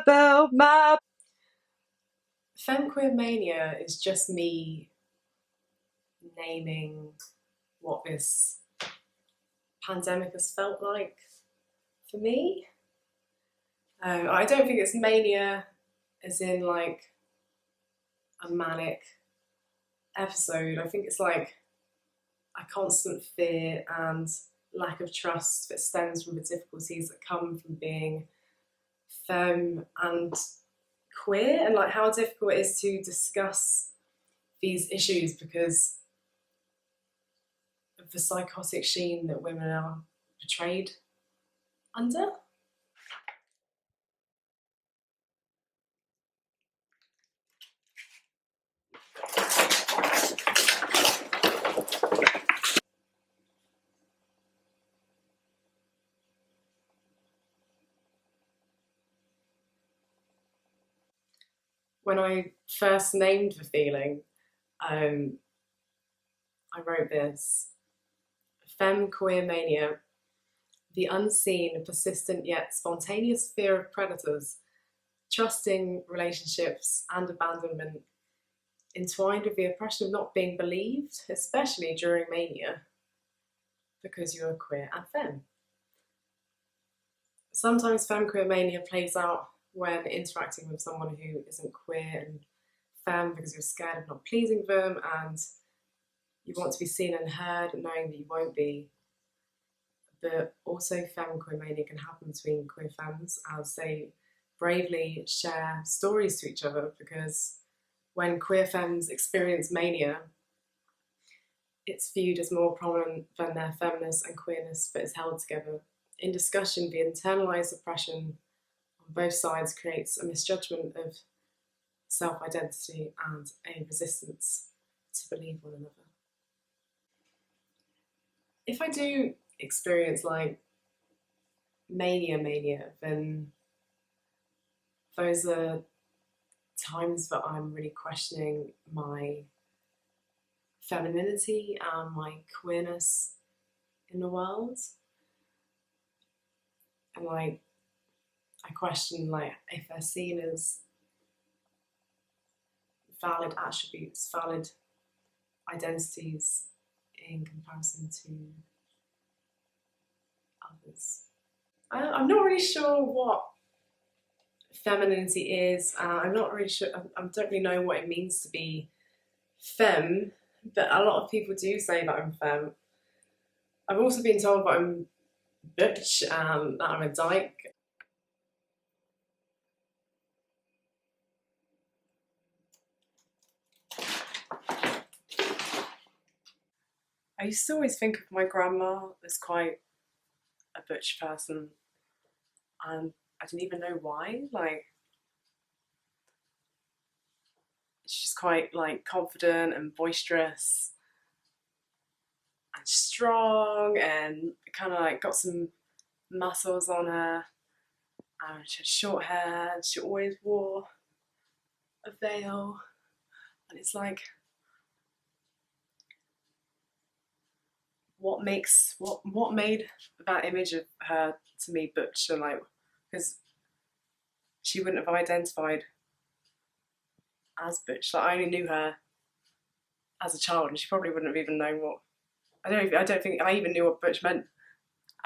about my... Femme Queer Mania is just me naming what this pandemic has felt like for me. I don't think it's mania as in like a manic episode. I think it's like a constant fear and lack of trust that stems from the difficulties that come from being femme and queer, and like how difficult it is to discuss these issues because of the psychotic sheen that women are portrayed under. When I first named the feeling, I wrote this: Femme Queer Mania, the unseen, persistent yet spontaneous fear of predators, trusting relationships and abandonment, entwined with the oppression of not being believed, especially during mania, because you're queer and femme. Sometimes femme queer mania plays out when interacting with someone who isn't queer and femme because you're scared of not pleasing them and you want to be seen and heard, knowing that you won't be. But also femme queer mania can happen between queer femmes as they bravely share stories to each other, because when queer femmes experience mania, it's viewed as more prominent than their feminist and queerness that is held together. In discussion, the internalised oppression on both sides creates a misjudgment of self-identity and a resistance to believe one another. If I do experience like mania, then those are times that I'm really questioning my femininity and my queerness in the world. And like, I question like if they're seen as valid attributes, valid identities in comparison to others. I'm not really sure what femininity is. I'm not really sure, I don't really know what it means to be femme, but a lot of people do say that I'm femme. I've also been told that I'm butch and that I'm a dyke. I used to always think of my grandma as quite a butch person, and I didn't even know why. Like, she's quite like confident and boisterous and strong and kind of like got some muscles on her, and she had short hair and she always wore a veil, and it's like, what made that image of her to me butch? And like, because she wouldn't have identified as butch. Like, I only knew her as a child, and she probably wouldn't have even known what. I don't think I even knew what butch meant,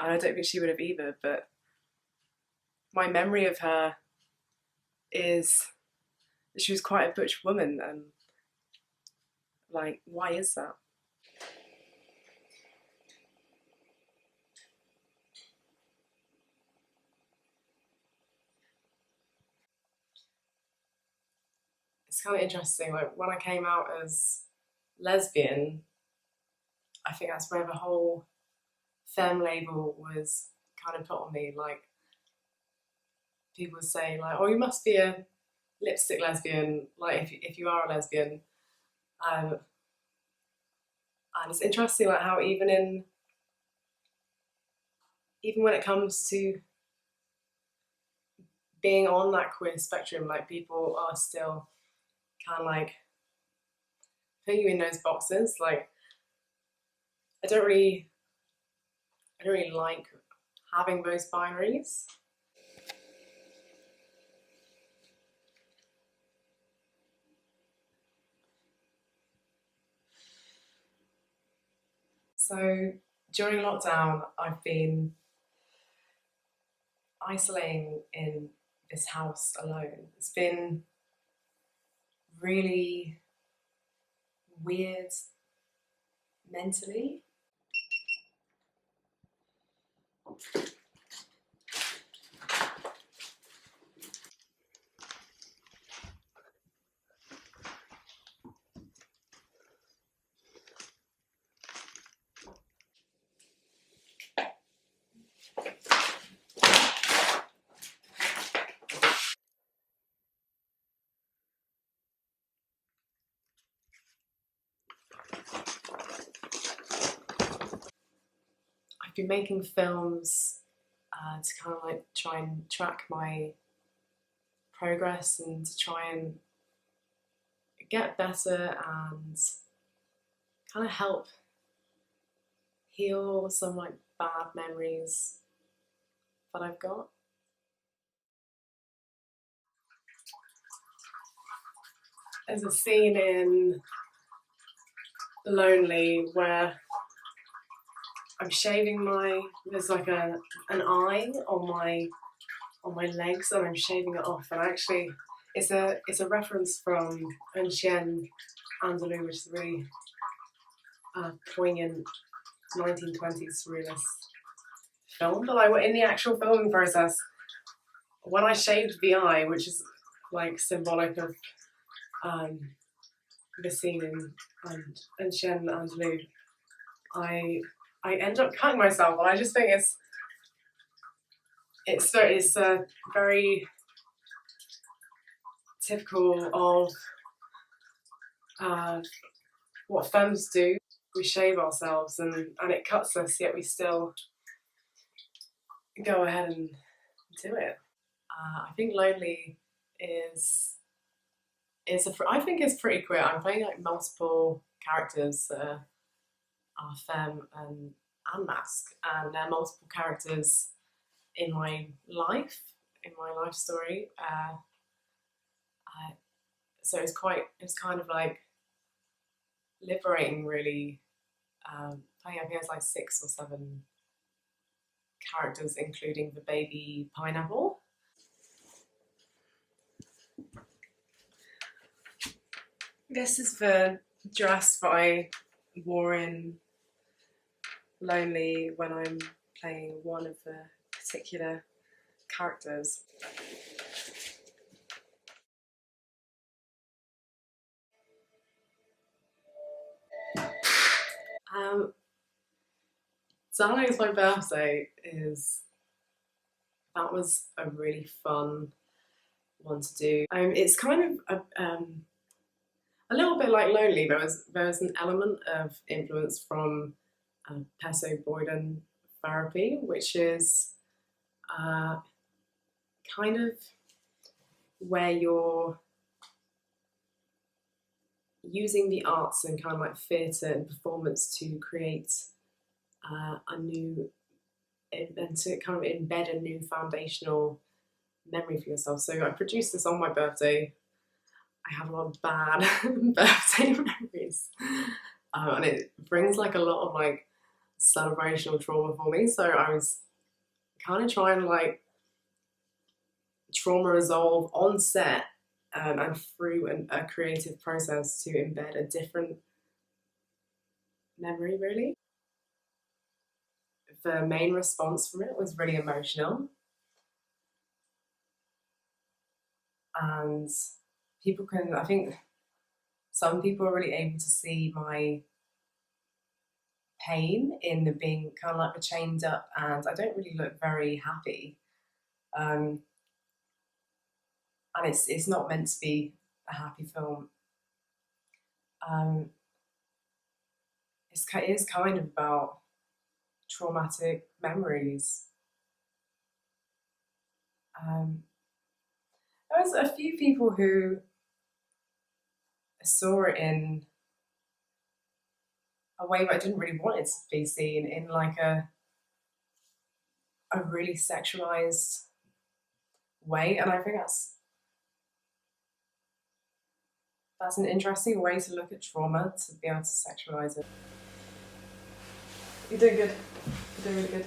and I don't think she would have either. But my memory of her is that she was quite a butch woman, and like, why is that? It's kind of interesting. Like, when I came out as lesbian, I think that's where the whole femme label was kind of put on me. Like, people would say like, "Oh, you must be a lipstick lesbian." Like, if you are a lesbian, and it's interesting like how even when it comes to being on that queer spectrum, like, people are still kind of like put you in those boxes. Like, I don't really like having those binaries. So during lockdown, I've been isolating in this house alone. It's been really weird mentally. I've been making films to kind of like try and track my progress and to try and get better and kind of help heal some like bad memories that I've got. There's a scene in Lonely where I'm shaving there's like an eye on my legs and I'm shaving it off, and actually it's a reference from Evangeline, which is a really poignant 1920s surrealist film. But like in the actual filming process, when I shaved the eye, which is like symbolic of the scene in Evangeline, I end up cutting myself, and I just think it's very typical of what femmes do. We shave ourselves and it cuts us, yet we still go ahead and do it. I think Lonely I think it's pretty queer. I'm playing like multiple characters that are femme and masc, and they're multiple characters in my life story. So it's kind of like liberating, really. Playing, I think it's like 6 or 7 characters, including the baby pineapple. This is the dress that I wore in Lonely when I'm playing one of the particular characters. Darling, it's my birthday that was a really fun one to do. It's kind of a little bit like Lonely. There was an element of influence from Peso-Boyden therapy, which is kind of where you're using the arts and kind of like theatre and performance to create a new and to kind of embed a new foundational memory for yourself. So I produced this on my birthday. I have a lot of bad birthday memories, and it brings like a lot of like celebrational trauma for me. So I was kind of trying to like trauma resolve on set and through a creative process to embed a different memory, really. The main response from it was really emotional, and I think some people are really able to see my pain in the being kind of like the chained up, and I don't really look very happy. And it's not meant to be a happy film. It is kind of about traumatic memories. There was a few people who saw it in a way that I didn't really want it to be seen, in like a really sexualized way, and I think that's an interesting way to look at trauma, to be able to sexualize it. You're doing good. You're doing really good.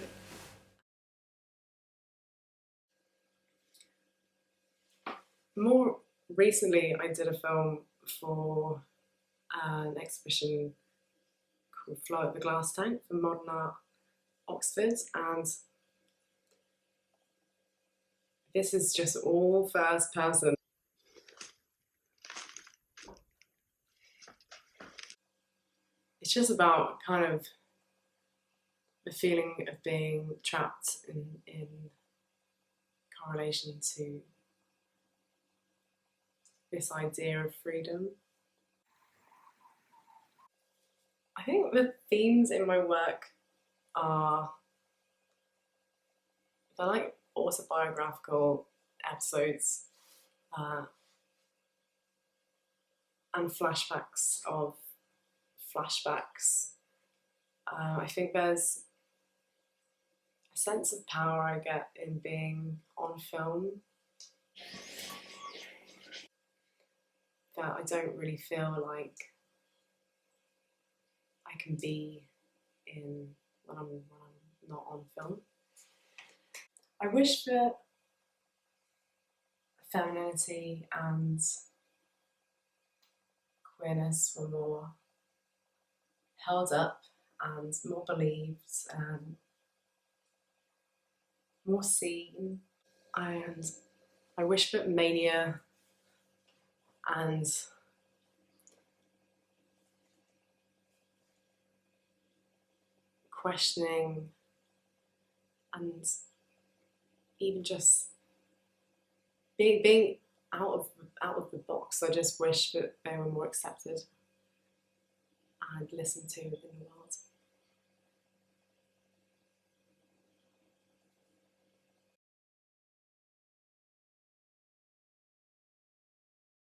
More recently, I did a film for an exhibition called Flow at the Glass Tank for Modern Art Oxford, and this is just all first person. It's just about kind of the feeling of being trapped in correlation to this idea of freedom. I think the themes in my work are, they're like autobiographical episodes and flashbacks of flashbacks. I think there's a sense of power I get in being on film that I don't really feel like I can be in when I'm not on film. I wish that femininity and queerness were more held up and more believed and more seen. And I wish that mania and questioning and even just being out of the box, I just wish that they were more accepted and listened to in the world.